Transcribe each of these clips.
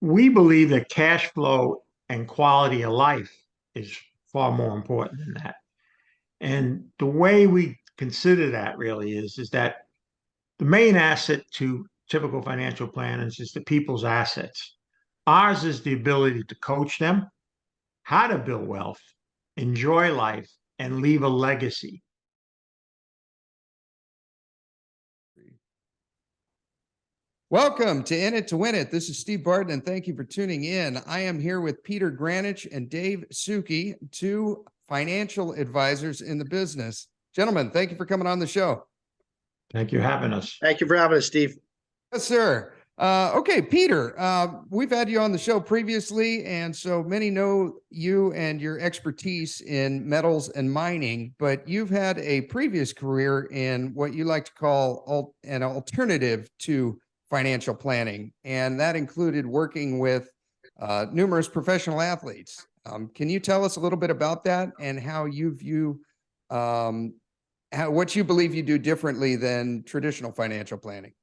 We believe that cash flow and quality of life is far more important than that. And the way we consider that really is that the main asset to typical financial planners is the people's assets. Ours is the ability to coach them how to build wealth, enjoy life, and leave a legacy. Welcome to In It to Win It. This is Steve Barton, and thank you for tuning in. I am here with Peter Grandich and Dave Suckey, two financial advisors in the business. Gentlemen, thank you for coming on the show. Thank you for having us. Thank you for having us, Steve. Yes, sir. Okay, Peter, we've had you on the show previously, and so many know you and your expertise in metals and mining, but you've had a previous career in what you like to call an alternative to financial planning, and that included working with numerous professional athletes. Can you tell us a little bit about that and how you view what you believe you do differently than traditional financial planning?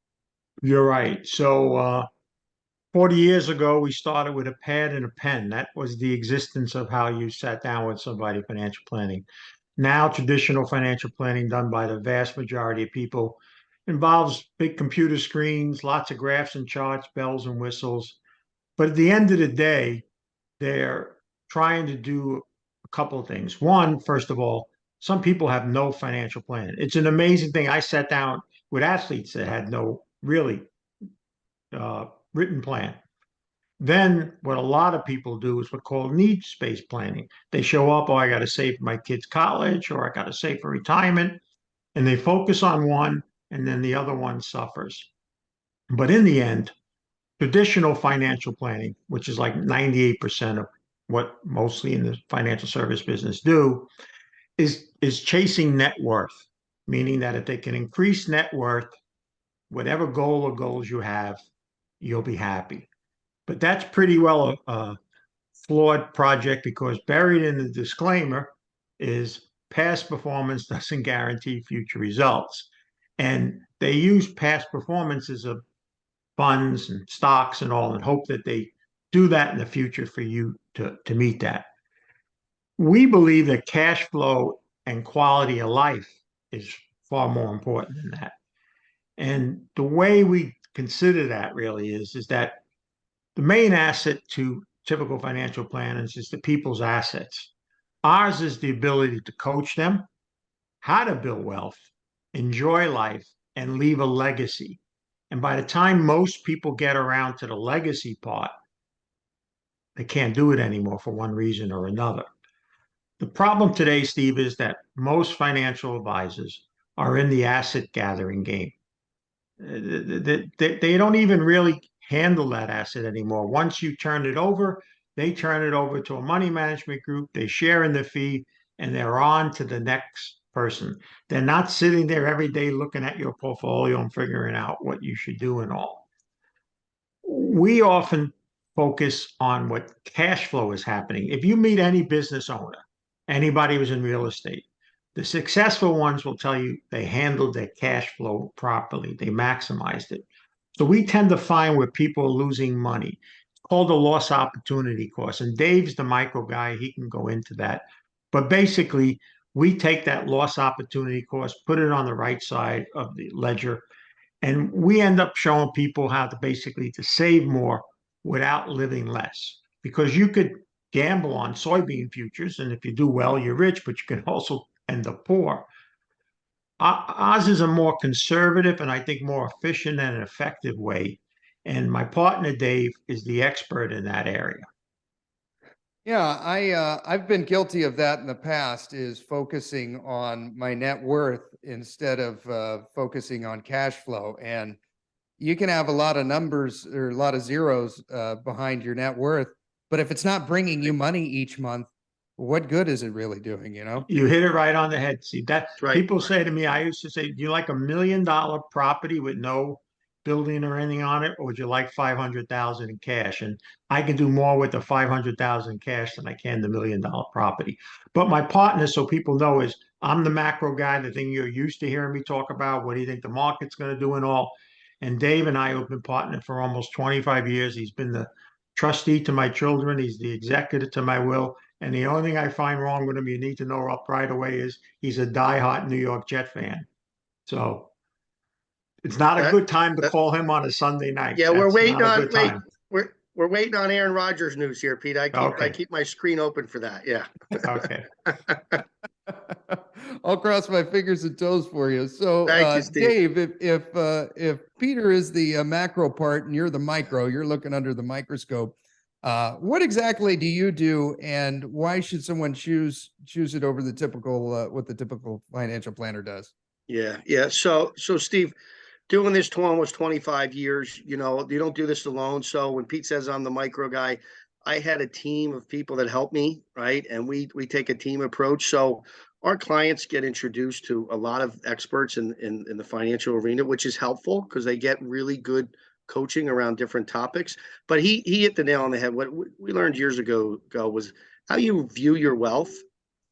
You're right. So 40 years ago, we started with a pad and a pen. That was the existence of how you sat down with somebody financial planning. Now, traditional financial planning done by the vast majority of people involves big computer screens, lots of graphs and charts, bells and whistles. But at the end of the day, they're trying to do a couple of things. One, first of all, some people have no financial plan. It's an amazing thing. I sat down with athletes that had no really written plan. Then what a lot of people do is what's called needs-based planning. They show up, oh, I got to save for my kids' college, or I got to save for retirement, and they focus on one, and then the other one suffers. But in the end, traditional financial planning, which is like 98% of what mostly in the financial service business do, is chasing net worth, meaning that if they can increase net worth, whatever goal or goals you have, you'll be happy. But that's pretty well a flawed project because buried in the disclaimer is past performance doesn't guarantee future results. And they use past performances of funds and stocks and all and hope that they do that in the future for you to meet that. We believe that cash flow and quality of life is far more important than that. And the way we consider that really is that the main asset to typical financial planners is the people's assets. Ours is the ability to coach them how to build wealth, enjoy life, and leave a legacy. And by the time most people get around to the legacy part, they can't do it anymore for one reason or another. The problem today, Steve, is that most financial advisors are in the asset gathering game. They don't even really handle that asset anymore. Once you turn it over, they turn it over to a money management group. They share in the fee and they're on to the next person. They're not sitting there every day looking at your portfolio and figuring out what you should do and all. We often focus on what cash flow is happening. If you meet any business owner, anybody who's in real estate, the successful ones will tell you they handled their cash flow properly. They maximized it. So we tend to find where people are losing money. It's called a loss opportunity cost. And Dave's the micro guy. He can go into that. But basically, we take that loss opportunity cost, put it on the right side of the ledger, and we end up showing people how to basically to save more without living less. Because you could gamble on soybean futures, and if you do well, you're rich, but you can also end up poor. Ours is a more conservative and I think more efficient and effective way. And my partner, Dave, is the expert in that area. Yeah, I've been guilty of that in the past, is focusing on my net worth instead of focusing on cash flow. And you can have a lot of numbers or a lot of zeros behind your net worth, but if it's not bringing you money each month, what good is it really doing, you know? You hit it right on the head. See, that Right. people say to me, I used to say, do you like $1 million property with no building or anything on it, or would you like 500,000 in cash? And I can do more with the 500,000 cash than I can the $1 million property. But my partner, so people know, is I'm the macro guy, the thing you're used to hearing me talk about. What do you think the market's going to do and all? And Dave and I have been partnered for almost 25 years. He's been the trustee to my children. He's the executor to my will. And the only thing I find wrong with him, you need to know up right away, is he's a diehard New York Jet fan. So it's not a That, good time to that call him on a Sunday night. yeah, That's not a good wait, time. we're waiting on Aaron Rodgers news here, Pete. I Okay. keep my screen open for that. Yeah. Okay. I'll cross my fingers and toes for you. So, Thank you, Steve. Dave, if Peter is the macro part and you're the micro, you're looking under the microscope. What exactly do you do, and why should someone choose it over the typical what the typical financial planner does? Yeah, yeah. So Steve, doing this almost 25 years, you don't do this alone. So when Pete says I'm the micro guy, I had a team of people that help me, right? And we take a team approach. So our clients get introduced to a lot of experts in the financial arena, which is helpful because they get really good coaching around different topics. But he hit the nail on the head. What we learned years ago was how you view your wealth,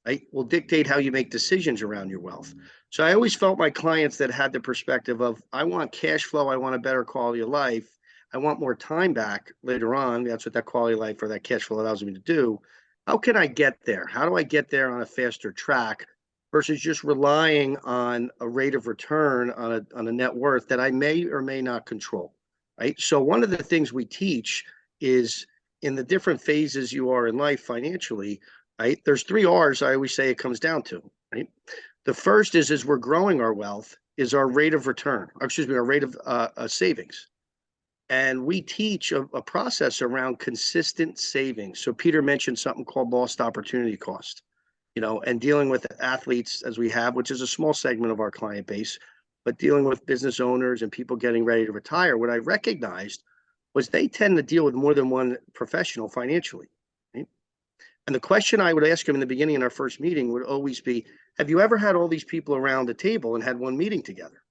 right, will dictate how you make decisions around your wealth. So I always felt my clients that had the perspective of, I want cash flow, I want a better quality of life, I want more time back later on. That's what that quality of life or that cash flow allows me to do. How can I get there? How do I get there on a faster track versus just relying on a rate of return on a net worth that I may or may not control, right? So one of the things we teach is in the different phases you are in life financially, right? There's 3 R's I always say it comes down to, right? The first is, as we're growing our wealth, is our rate of return, or excuse me, our rate of savings. And we teach a process around consistent savings. So Peter mentioned something called lost opportunity cost, and dealing with athletes as we have, which is a small segment of our client base, but dealing with business owners and people getting ready to retire, what I recognized was they tend to deal with more than one professional financially. Right? And the question I would ask them in the beginning in our first meeting would always be, have you ever had all these people around the table and had one meeting together?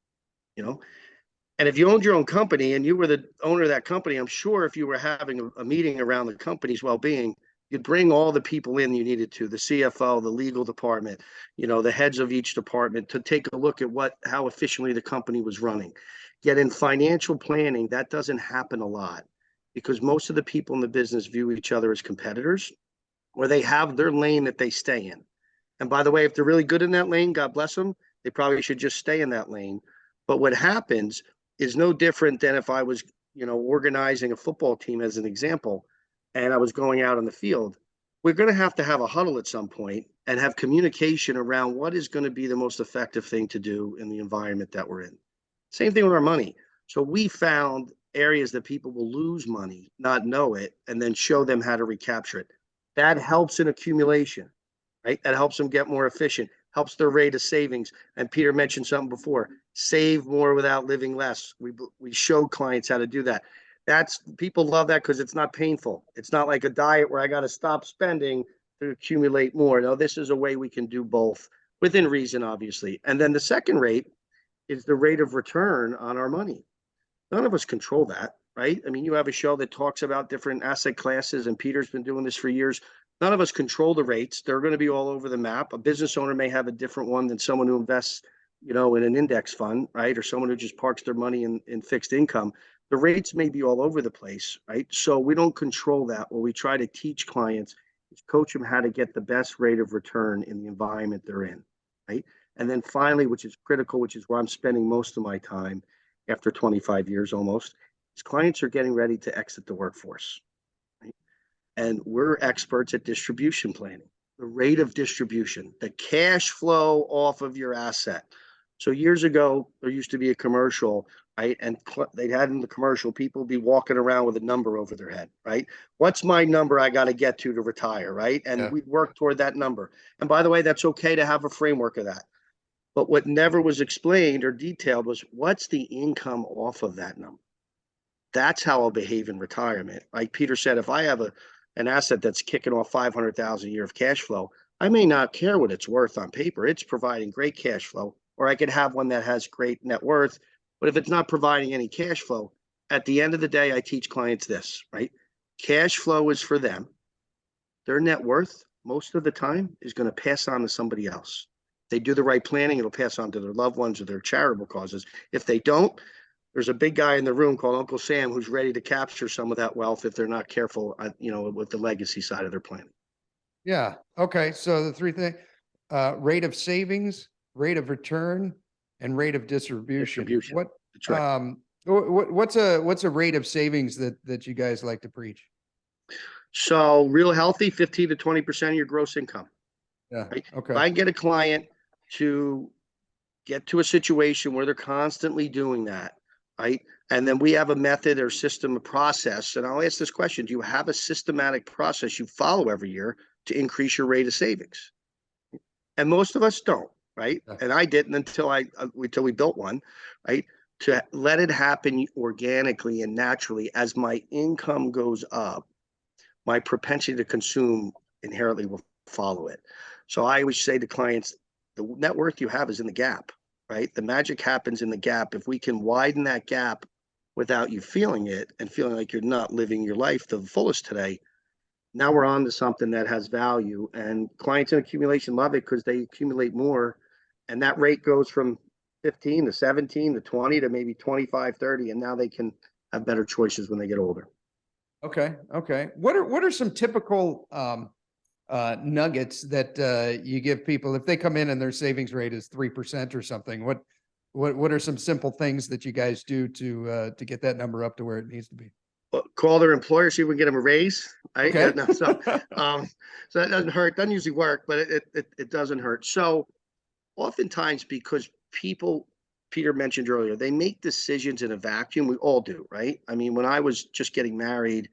And if you owned your own company and you were the owner of that company, I'm sure if you were having a meeting around the company's well-being, you'd bring all the people in you needed to, the CFO, the legal department, the heads of each department, to take a look at how efficiently the company was running. Yet in financial planning, that doesn't happen a lot because most of the people in the business view each other as competitors, or they have their lane that they stay in. And by the way, if they're really good in that lane, God bless them, they probably should just stay in that lane. But what happens is no different than if I was, organizing a football team as an example, and I was going out on the field. We're going to have a huddle at some point and have communication around what is going to be the most effective thing to do in the environment that we're in. Same thing with our money. So we found areas that people will lose money, not know it, and then show them how to recapture it. That helps in accumulation, right? That helps them get more efficient, helps their rate of savings. And Peter mentioned something before, save more without living less. We show clients how to do that. People love that because it's not painful. It's not like a diet where I got to stop spending to accumulate more. No, this is a way we can do both within reason, obviously. And then the second rate is the rate of return on our money. None of us control that, right? I mean, you have a show that talks about different asset classes, and Peter's been doing this for years. None of us control the rates. They're going to be all over the map. A business owner may have a different one than someone who invests, in an index fund, right? Or someone who just parks their money in fixed income. The rates may be all over the place, right? So we don't control that. What we try to teach clients is coach them how to get the best rate of return in the environment they're in, right? And then finally, which is critical, which is where I'm spending most of my time after 25 years almost, is clients are getting ready to exit the workforce. Right? And we're experts at distribution planning, the rate of distribution, the cash flow off of your asset. So years ago, there used to be a commercial, right? And they had in the commercial, people be walking around with a number over their head, right? What's my number I got to get to retire, right? And we work toward that number. And by the way, that's okay to have a framework of that. But what never was explained or detailed was what's the income off of that number? That's how I'll behave in retirement. Like Peter said, if I have an asset that's kicking off 500,000 a year of cash flow, I may not care what it's worth on paper. It's providing great cash flow, or I could have one that has great net worth. But if it's not providing any cash flow, at the end of the day, I teach clients this, right? Cash flow is for them. Their net worth, most of the time, is going to pass on to somebody else. If they do the right planning, it'll pass on to their loved ones or their charitable causes. If they don't, there's a big guy in the room called Uncle Sam who's ready to capture some of that wealth if they're not careful, with the legacy side of their planning. Yeah. Okay. So the three things, rate of savings, rate of return, and rate of distribution. Distribution. What, That's right. what's a rate of savings that you guys like to preach? So real healthy, 15 to 20% of your gross income. Yeah. Right? If Okay. I can get a client to get to a situation where they're constantly doing that, right? And then we have a method or system of process. And I'll ask this question: do you have a systematic process you follow every year to increase your rate of savings? And most of us don't, right? Yeah. And I didn't until we built one, right? To let it happen organically and naturally as my income goes up, my propensity to consume inherently will follow it. So I always say to clients, the net worth you have is in the gap, right? The magic happens in the gap. If we can widen that gap without you feeling it and feeling like you're not living your life to the fullest today, now we're on to something that has value. And clients in accumulation love it because they accumulate more. And that rate goes from 15 to 17 to 20 to maybe 25, 30. And now they can have better choices when they get older. Okay. Okay. What are some typical nuggets that you give people if they come in and their savings rate is 3% or something? What are some simple things that you guys do to get that number up to where it needs to be? Call their employer, see if we can get them a raise. Right? Okay. No, so that doesn't hurt. Doesn't usually work, but it doesn't hurt. So oftentimes, because people, Peter mentioned earlier, they make decisions in a vacuum. We all do, right? I mean, when I was just getting married,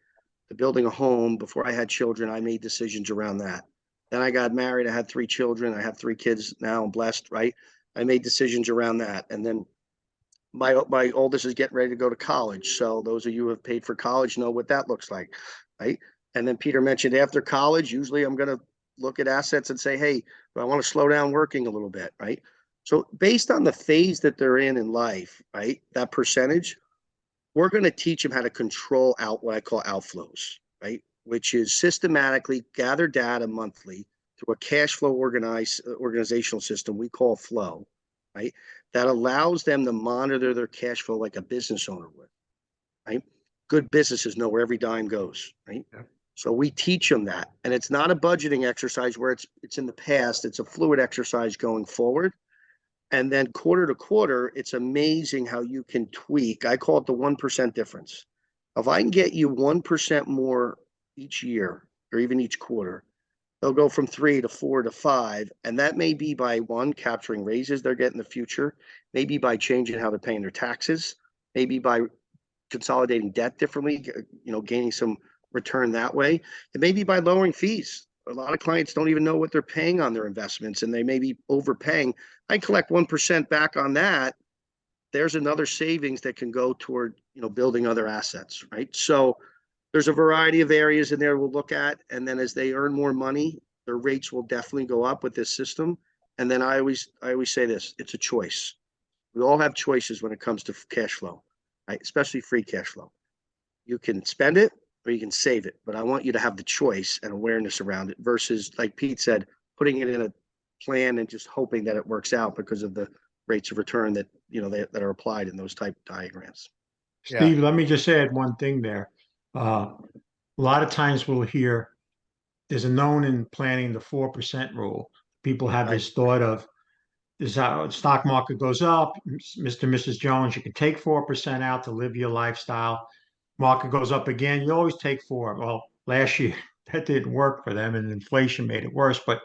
to building a home before I had children, I made decisions around that. Then I got married. I had 3 children. I have 3 kids now. I'm blessed, right? I made decisions around that. And then my oldest is getting ready to go to college. So those of you who have paid for college know what that looks like, right? And then Peter mentioned after college, usually I'm going to look at assets and say, hey, I want to slow down working a little bit, right? So based on the phase that they're in life, right, that percentage, we're going to teach them how to control out what I call outflows, right? Which is systematically gather data monthly through a cash flow organizational system we call Flow, right? That allows them to monitor their cash flow like a business owner would, right? Good businesses know where every dime goes, right? Yeah. So we teach them that. And it's not a budgeting exercise where it's in the past, it's a fluid exercise going forward. And then quarter to quarter, it's amazing how you can tweak. I call it the 1% difference. If I can get you 1% more each year or even each quarter, they'll go from 3 to 4 to 5. And that may be by one, capturing raises they're getting in the future, maybe by changing how they're paying their taxes, maybe by consolidating debt differently, gaining some return that way, and maybe by lowering fees. A lot of clients don't even know what they're paying on their investments and they may be overpaying. I collect 1% back on that. There's another savings that can go toward, building other assets, right? So there's a variety of areas in there we'll look at. And then as they earn more money, their rates will definitely go up with this system. And then I always say this, it's a choice. We all have choices when it comes to cash flow, right? Especially free cash flow. You can spend it or you can save it, but I want you to have the choice and awareness around it versus, like Pete said, putting it in a plan and just hoping that it works out because of the rates of return that that are applied in those type diagrams. Steve, let me just add one thing there. A lot of times we'll hear there's a known in planning the 4% rule. People have this thought of this how stock market goes up, Mr. and Mrs. Jones, you can take 4% out to live your lifestyle. Market goes up again, you always take 4. Well, last year that didn't work for them and inflation made it worse. But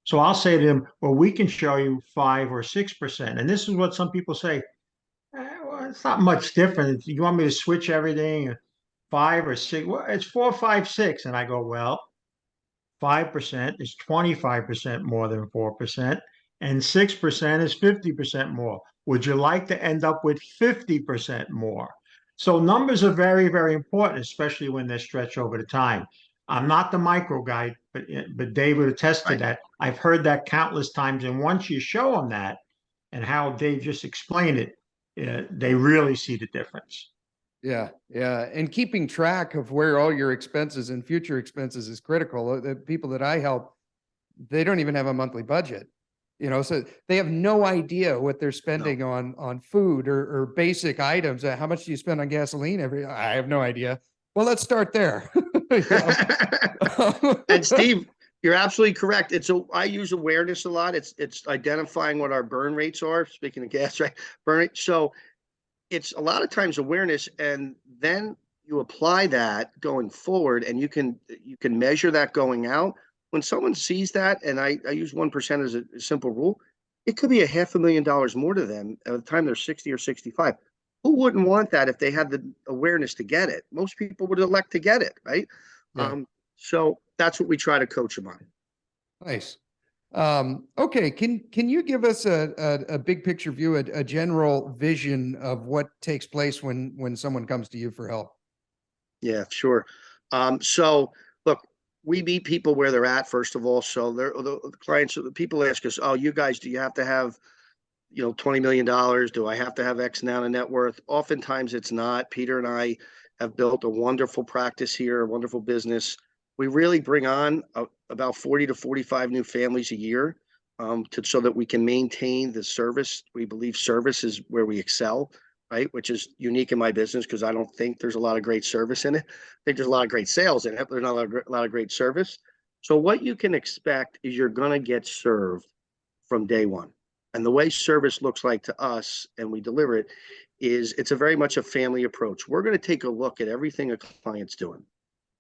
so I'll say to them, well, we can show you 5 or 6%. And this is what some people say, well, it's not much different. You want me to switch everything 5 or 6? Well, it's 4, 5, 6. And I go, well, 5% is 25% more than 4%, and 6% is 50% more. Would you like to end up with 50% more? So numbers are very, very important, especially when they're stretched over the time. I'm not the micro guy, but Dave would attest to that. I've heard that countless times, and once you show them that, and how Dave just explained it, they really see the difference. Yeah, yeah. And keeping track of where all your expenses and future expenses is critical. The people that I help, they don't even have a monthly budget. So they have no idea what they're spending on food or basic items. How much do you spend on gasoline I have no idea. Well, let's start there. And Steve, you're absolutely correct. I use awareness a lot. It's identifying what our burn rates are. Speaking of gas, right? Burn rate. So it's a lot of times awareness, and then you apply that going forward, and you can measure that going out. When someone sees that, and I use 1% as a simple rule, it could be $500,000 more to them at the time they're 60 or 65. Who wouldn't want that if they had the awareness to get it? Most people would elect to get it, right? Yeah. So that's what we try to coach them on. Nice. Okay. Can you give us a big picture view, a general vision of what takes place when someone comes to you for help? Yeah, sure. So look, we meet people where they're at, first of all. So the clients, the people ask us, oh, you guys, do you have to have, $20 million? Do I have to have X amount of net worth? Oftentimes it's not. Peter and I have built a wonderful practice here, a wonderful business. We really bring on about 40 to 45 new families a year, so that we can maintain the service. We believe service is where we excel, right? Which is unique in my business because I don't think there's a lot of great service in it. I think there's a lot of great sales in it, but there's not a lot of great service. So what you can expect is you're going to get served from day one. And the way service looks like to us, and we deliver it, is it's a very much a family approach. We're going to take a look at everything a client's doing,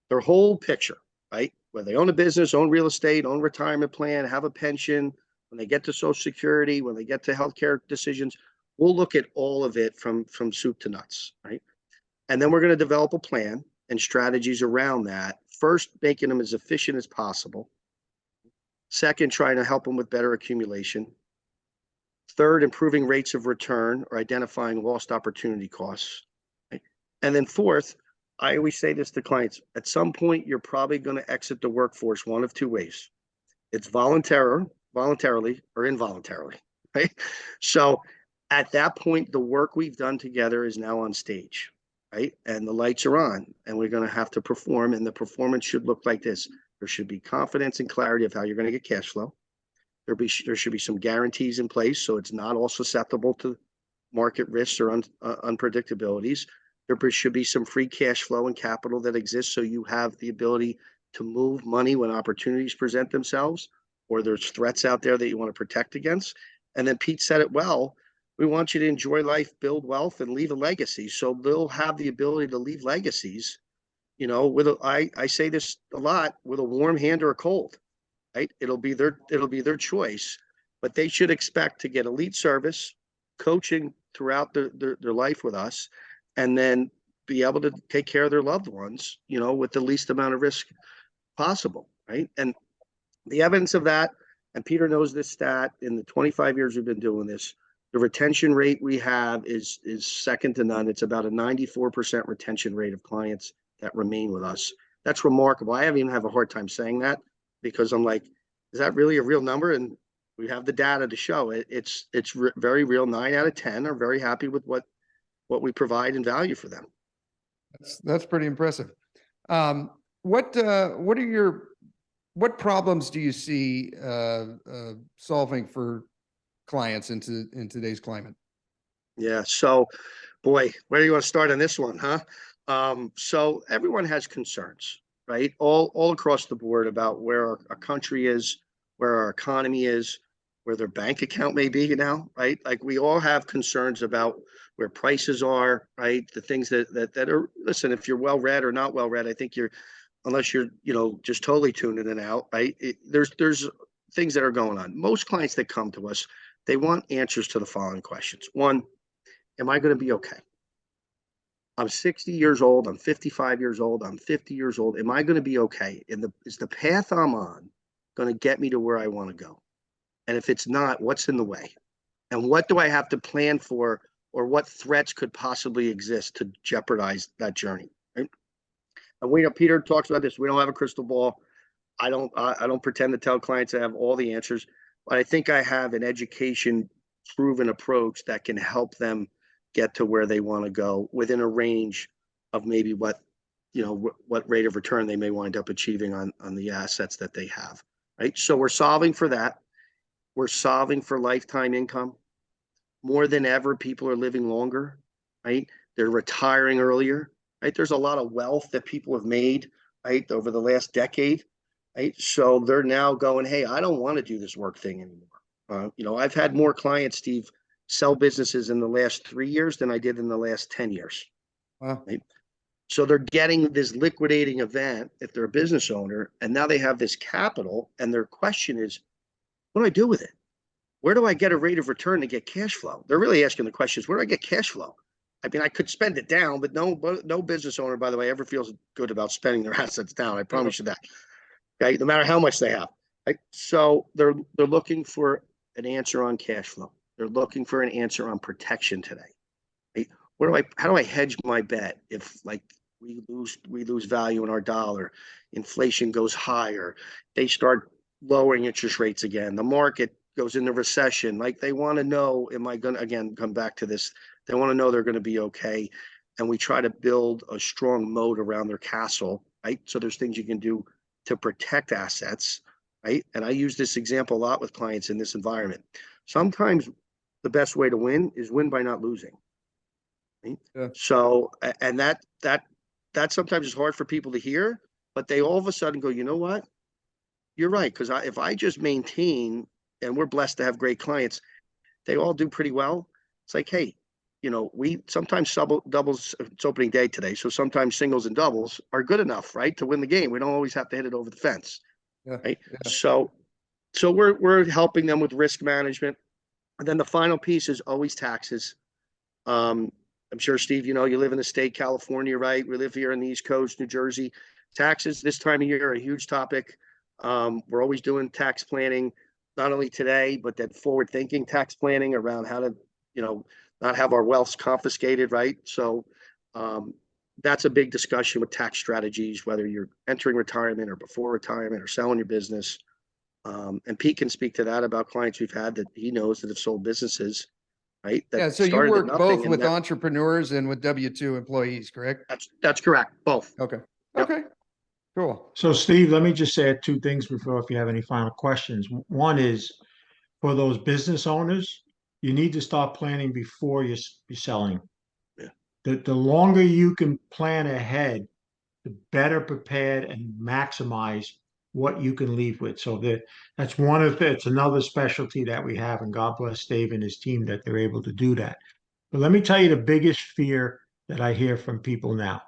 their whole picture, right? Whether they own a business, own real estate, own retirement plan, have a pension, when they get to Social Security, when they get to healthcare decisions, we'll look at all of it from soup to nuts, right? And then we're going to develop a plan and strategies around that. First, making them as efficient as possible. Second, trying to help them with better accumulation. Third, improving rates of return or identifying lost opportunity costs. Right? And then fourth, I always say this to clients, at some point, you're probably going to exit the workforce one of two ways. It's voluntarily or involuntarily, right? So at that point, the work we've done together is now on stage, right? And the lights are on, and we're going to have to perform, and the performance should look like this. There should be confidence and clarity of how you're going to get cash flow. There should be some guarantees in place, so it's not all susceptible to market risks or unpredictabilities. There should be some free cash flow and capital that exists, so you have the ability to move money when opportunities present themselves, or there's threats out there that you want to protect against. And then Pete said it well. We want you to enjoy life, build wealth, and leave a legacy. So they'll have the ability to leave legacies, I say this a lot, with a warm hand or a cold. Right? It'll be their choice, but they should expect to get elite service, coaching throughout their life with us, and then be able to take care of their loved ones, with the least amount of risk possible. Right. And the evidence of that, and Peter knows this stat, in the 25 years we've been doing this, the retention rate we have is second to none. It's about a 94% retention rate of clients that remain with us. That's remarkable. I even have a hard time saying that, because I'm like, is that really a real number? And we have the data to show it. It's very real. 9 out of 10 are very happy with what we provide and value for them. That's pretty impressive. What problems do you see solving for clients in today's climate? Yeah. So, boy, where do you want to start on this one, huh? So everyone has concerns, right? All across the board about where our country is, where our economy is, where their bank account may be now, right? Like, we all have concerns about where prices are, right? The things that are, listen, if you're well read or not well read, I think unless you're, just totally tuning it out, right? There's things that are going on. Most clients that come to us, they want answers to the following questions. One, am I going to be okay? I'm 60 years old. I'm 55 years old. I'm 50 years old. Am I going to be okay? Is the path I'm on going to get me to where I want to go? And if it's not, what's in the way? And what do I have to plan for, or what threats could possibly exist to jeopardize that journey? Right? And Peter talks about this. We don't have a crystal ball. I don't pretend to tell clients I have all the answers, but I think I have an education proven approach that can help them get to where they want to go within a range of maybe what rate of return they may wind up achieving on the assets that they have. Right. So we're solving for that. We're solving for lifetime income. More than ever, people are living longer, right? They're retiring earlier, right? There's a lot of wealth that people have made, right, over the last decade, right? So they're now going, hey, I don't want to do this work thing anymore. I've had more clients, Steve, sell businesses in the last 3 years than I did in the last 10 years. Wow. Right? So they're getting this liquidating event if they're a business owner, and now they have this capital, and their question is, what do I do with it? Where do I get a rate of return to get cash flow? They're really asking the questions, where do I get cash flow? I mean, I could spend it down, but no business owner, by the way, ever feels good about spending their assets down. I promise you that. Okay, no matter how much they have. Right? So they're looking for an answer on cash flow. They're looking for an answer on protection today. Right? How do I hedge my bet if like we lose value in our dollar, inflation goes higher, they start lowering interest rates again, the market goes into recession. Like they want to know, am I going to again come back to this? They want to know they're going to be okay. And we try to build a strong moat around their castle, right? So there's things you can do to protect assets, right? And I use this example a lot with clients in this environment. Sometimes the best way to win is win by not losing. Right? Yeah. So, and that sometimes is hard for people to hear, but they all of a sudden go, you know what? You're right. Because if I just maintain, and we're blessed to have great clients, they all do pretty well. It's like, hey, we sometimes doubles, it's opening day today. So sometimes singles and doubles are good enough, right, to win the game. We don't always have to hit it over the fence. Yeah. Right. Yeah. So we're helping them with risk management. And then the final piece is always taxes. I'm sure, Steve, you live in the state, California, right? We live here in the East Coast, New Jersey. Taxes this time of year are a huge topic. We're always doing tax planning, not only today, but that forward thinking tax planning around how to, not have our wealth confiscated, right? So that's a big discussion with tax strategies, whether you're entering retirement or before retirement or selling your business. And Pete can speak to that about clients we've had that he knows that have sold businesses, right? That Yeah. So you started at work both nothing with entrepreneurs and with W-2 employees, correct? That's correct. Both. Okay. Yep. Okay. Cool. So Steve, let me just add two things before if you have any final questions. One is for those business owners, you need to start planning before you're selling. Yeah. The longer you can plan ahead, the better prepared and maximize what you can leave with. So that's one of it's another specialty that we have, and God bless Dave and his team that they're able to do that. But let me tell you the biggest fear that I hear from people now.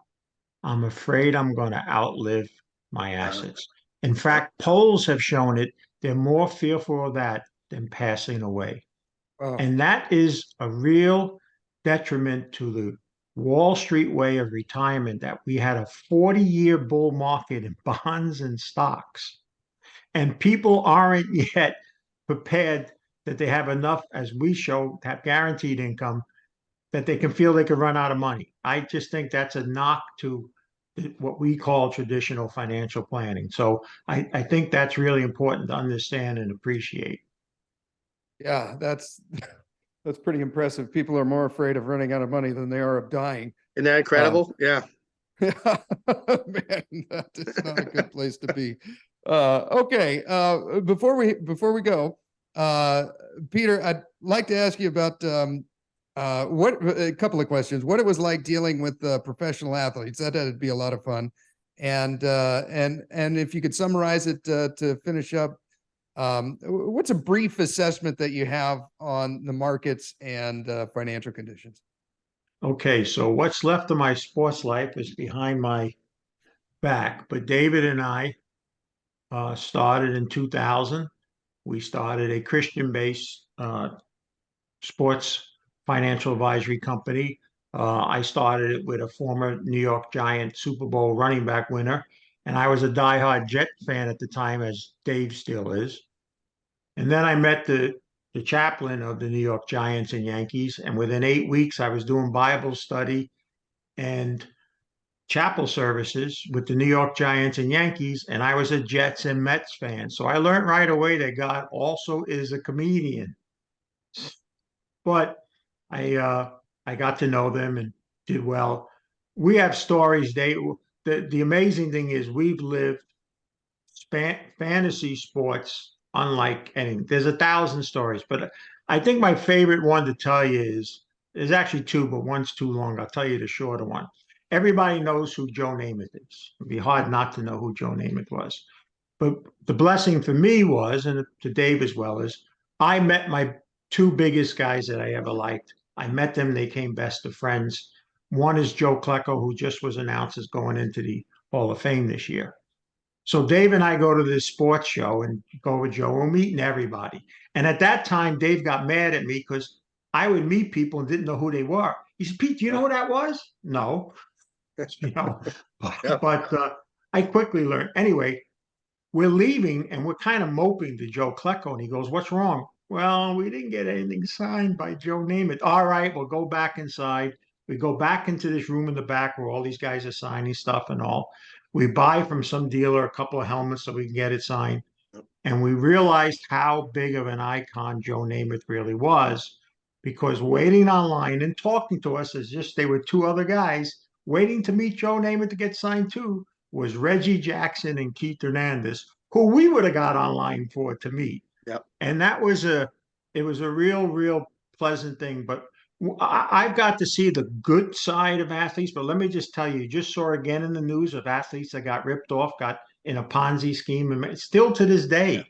I'm afraid I'm going to outlive my assets. In fact, polls have shown it. They're more fearful of that than passing away. Wow. And that is a real detriment to the Wall Street way of retirement that we had a 40-year bull market in bonds and stocks. And people aren't yet prepared that they have enough, as we show, have guaranteed income that they can feel they can run out of money. I just think that's a knock to what we call traditional financial planning. So I think that's really important to understand and appreciate. Yeah, that's pretty impressive. People are more afraid of running out of money than they are of dying. Isn't that incredible? Yeah. Man, that is not a good place to be. Okay. Before we go, Peter, I'd like to ask you about what a couple of questions. What it was like dealing with professional athletes. That'd be a lot of fun. And if you could summarize it to finish up, what's a brief assessment that you have on the markets and financial conditions? Okay, so what's left of my sports life is behind my back. But David and I started in 2000. We started a Christian-based sports financial advisory company. I started it with a former New York Giant Super Bowl running back winner, and I was a diehard Jet fan at the time, as Dave still is. And then I met the chaplain of the New York Giants and Yankees, and within 8 weeks, I was doing Bible study and chapel services with the New York Giants and Yankees, and I was a Jets and Mets fan. So I learned right away that God also is a comedian. But I got to know them and did well. We have stories. The amazing thing is we've lived fantasy sports unlike anything. There's 1,000 stories, but I think my favorite one to tell you is there's actually two, but one's too long. I'll tell you the shorter one. Everybody knows who Joe Namath is. It'd be hard not to know who Joe Namath was. But the blessing for me was, and to Dave as well, is I met my two biggest guys that I ever liked. I met them, they came best of friends. One is Joe Klecko, who just was announced as going into the Hall of Fame this year. So Dave and I go to this sports show and go with Joe. We're meeting everybody. And at that time, Dave got mad at me because I would meet people and didn't know who they were. He said, Pete, do you know who that was? No. You know, Yeah. but I quickly learned. Anyway, we're leaving and we're kind of moping to Joe Klecko. And he goes, what's wrong? Well, we didn't get anything signed by Joe Namath. All right, we'll go back inside. We go back into this room in the back where all these guys are signing stuff and all. We buy from some dealer a couple of helmets so we can get it signed. And we realized how big of an icon Joe Namath really was because waiting online and talking to us as just they were two other guys waiting to meet Joe Namath to get signed too was Reggie Jackson and Keith Hernandez, who we would have got online for to meet. Yep. And it was a real pleasant thing. But I've got to see the good side of athletes. But let me just tell you, just saw again in the news of athletes that got ripped off, got in a Ponzi scheme, and still to this day.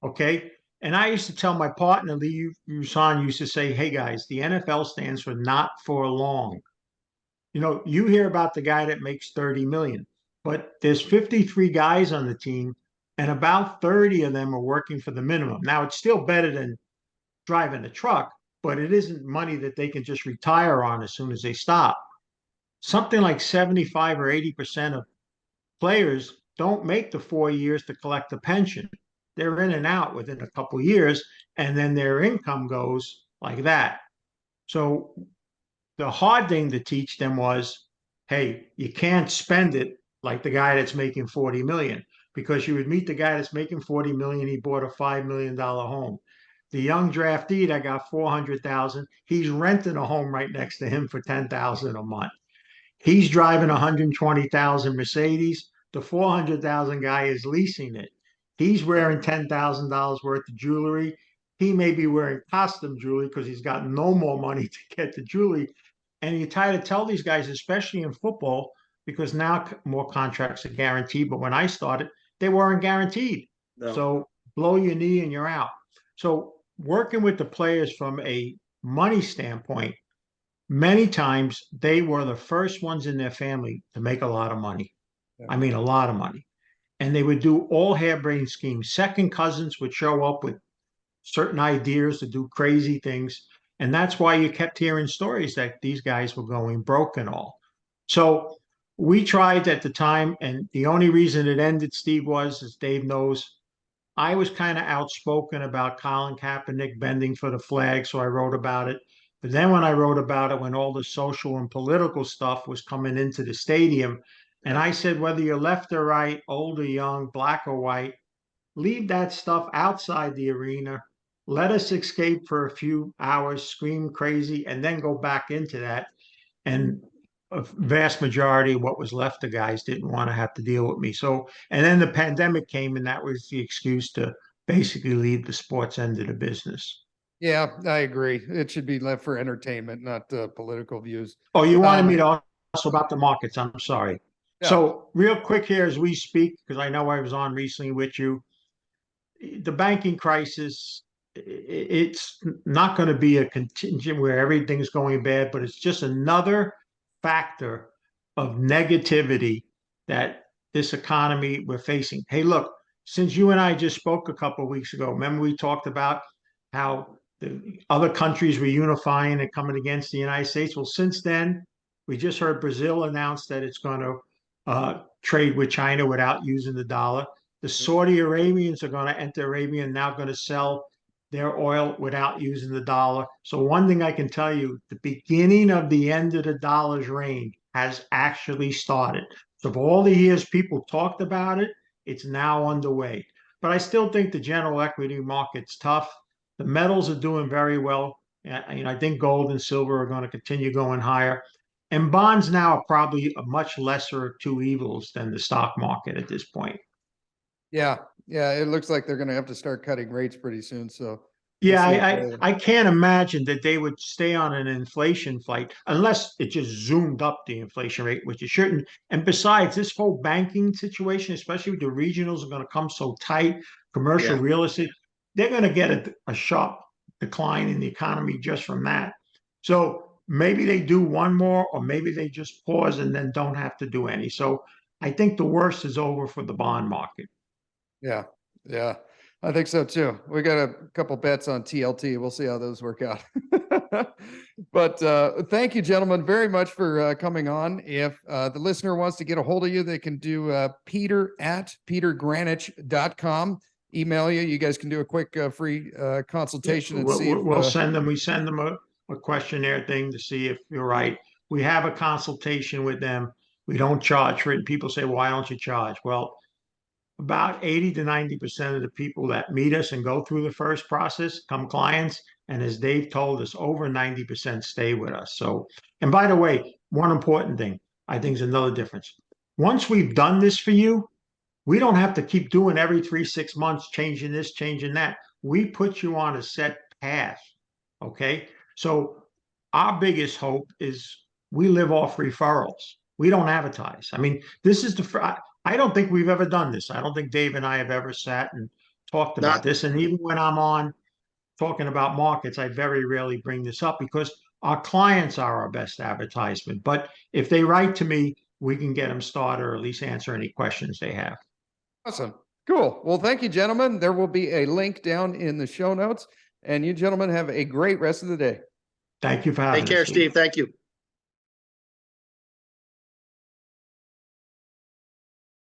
Okay. And I used to tell my partner, Lee Usan, used to say, hey guys, the NFL stands for not for long. You know, you hear about the guy that makes 30 million, but there's 53 guys on the team, and about 30 of them are working for the minimum. Now, it's still better than driving a truck, but it isn't money that they can just retire on as soon as they stop. Something like 75 or 80% of players don't make the 4 years to collect a pension. They're in and out within a couple of years, and then their income goes like that. So the hard thing to teach them was, hey, you can't spend it like the guy that's making 40 million because you would meet the guy that's making 40 million. He bought a $5 million home. The young draftee that got 400,000, he's renting a home right next to him for 10,000 a month. He's driving a 120,000 Mercedes. The 400,000 guy is leasing it. He's wearing $10,000 worth of jewelry. He may be wearing costume jewelry because he's got no more money to get the jewelry. And you try to tell these guys, especially in football, because now more contracts are guaranteed. But when I started, they weren't guaranteed. No. So blow your knee and you're out. So working with the players from a money standpoint, many times they were the first ones in their family to make a lot of money. Yeah. I mean, a lot of money. And they would do all harebrained schemes. Second cousins would show up with certain ideas to do crazy things. And that's why you kept hearing stories that these guys were going broke and all. So we tried at the time, and the only reason it ended, Steve, was, as Dave knows, I was kind of outspoken about Colin Kaepernick bending for the flag, so I wrote about it. But then when I wrote about it, when all the social and political stuff was coming into the stadium, and I said, whether you're left or right, old or young, black or white, leave that stuff outside the arena. Let us escape for a few hours, scream crazy, and then go back into that. And a vast majority of what was left of guys didn't want to have to deal with me. So, and then the pandemic came, and that was the excuse to basically leave the sports end of the business. Yeah, I agree. It should be left for entertainment, not political views. Oh, you wanted me to also about the markets. I'm sorry. Yeah. So, real quick here as we speak, because I know I was on recently with you, the banking crisis, it's not going to be a contingent where everything's going bad, but it's just another factor of negativity that this economy we're facing. Hey, look, since you and I just spoke a couple of weeks ago, remember we talked about how the other countries were unifying and coming against the United States? Well, since then, we just heard Brazil announce that it's going to trade with China without using the dollar. The Saudi Arabians are going to enter Arabia and now going to sell their oil without using the dollar. So one thing I can tell you, the beginning of the end of the dollar's reign has actually started. So for all the years people talked about it, it's now underway. But I still think the general equity market's tough. The metals are doing very well. I think gold and silver are going to continue going higher. And bonds now are probably a much lesser of two evils than the stock market at this point. Yeah. Yeah. It looks like they're going to have to start cutting rates pretty soon. So Yeah, see if I can't imagine that they would stay on an inflation fight unless it just zoomed up the inflation rate, which it shouldn't. And besides, this whole banking situation, especially with the regionals, are going to come so tight. Commercial Yeah. real estate, they're going to get a sharp decline in the economy just from that. So maybe they do one more, or maybe they just pause and then don't have to do any. So I think the worst is over for the bond market. Yeah. Yeah. I think so too. We got a couple bets on TLT. We'll see how those work out. But thank you, gentlemen, very much for coming on. If the listener wants to get a hold of you, they can do peter@petergrandich.com. Email you. You guys can do a quick free consultation and see if We'll send them, we send them a questionnaire thing to see if you're right. We have a consultation with them. We don't charge for it. And people say, why don't you charge? Well, about 80 to 90% of the people that meet us and go through the first process come clients. And as Dave told us, over 90% stay with us. So, and by the way, one important thing, I think is another difference. Once we've done this for you, we don't have to keep doing every 3, 6 months, changing this, changing that. We put you on a set path. Okay. So our biggest hope is we live off referrals. We don't advertise. I mean, this is I don't think we've ever done this. I don't think Dave and I have ever sat and talked about Not, this. And even when I'm on talking about markets, I very rarely bring this up because our clients are our best advertisement. But if they write to me, we can get them started or at least answer any questions they have. Awesome. Cool. Well, thank you, gentlemen. There will be a link down in the show notes. And you gentlemen have a great rest of the day. Thank you for having take care, us. Steve. Thank you.